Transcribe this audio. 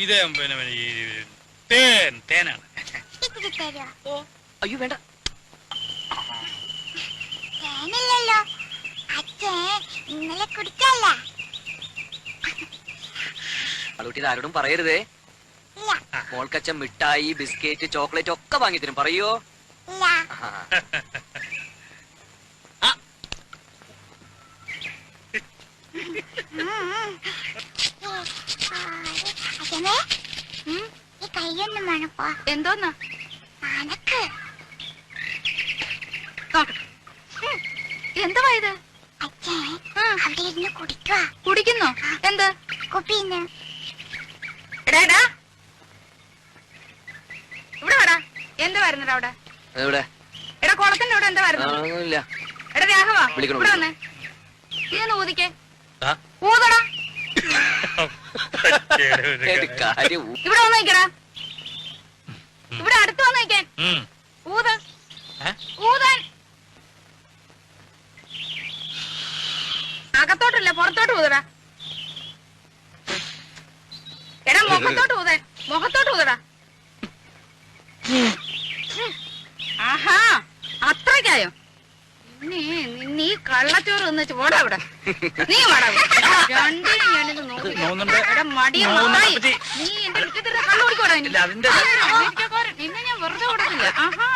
ഇത് പിന്നെ തേനാണ്. അയ്യോ വേണ്ട. തേനില്ലല്ലോ അച്ഛൻ ഇന്നലെ കുടിച്ചല്ല. അതുകൊണ്ട് ഇത് ആരോടും പറയരുതേ. മോൾക്കച്ഛൻ മിഠായി, ബിസ്ക്കറ്റ്, ചോക്ലേറ്റ് ഒക്കെ വാങ്ങി തരും. പറയോ? കൈയൊന്നും വേണപ്പോ. എന്തോന്നാ എന്തുവാ ഇത്? അച്ഛൻ അവിടെ ഇരുന്ന് കുടിക്കുക. കുടിക്കുന്നോ? എന്ത് കുപ്പിന്ന്? എടാ ഇവിടെ വാടാ. എന്താ വരുന്നടാ അവിടെ? എടാ കുളത്തിന്റെ അവിടെ എന്താ വരുന്നത്? എടാ രാഘവാ ഇവിടെ വന്നേ. ഇതൊന്ന് ഊതിക്കേ. ഊതടാ. ഇവിടെ വന്ന് നിക്കടാ. ഇവിടെ അടുത്ത് വന്ന് നിക്കാൻ. ഊത ഊതാൻ. അകത്തോട്ടല്ല പുറത്തോട്ട് ഊതടാ. എടാ മുഖത്തോട്ട് ഊതാൻ. മുഖത്തോട്ട് ഊതടാ. ആഹാ അത്രയ്ക്കായോ? നീ കള്ളച്ചോറ് ഒന്ന് ചോടാ ഇവിടെ. നീ വാടാ. രണ്ടിനും ഞാനിത് നോക്കി മടിയ നീ എന്റെ മുറ്റത്തിരുന്ന് കള്ളു കുടിക്കോടാ. നിന്നെ ഞാൻ വെറുതെ കൊടുക്കില്ല. ആഹാ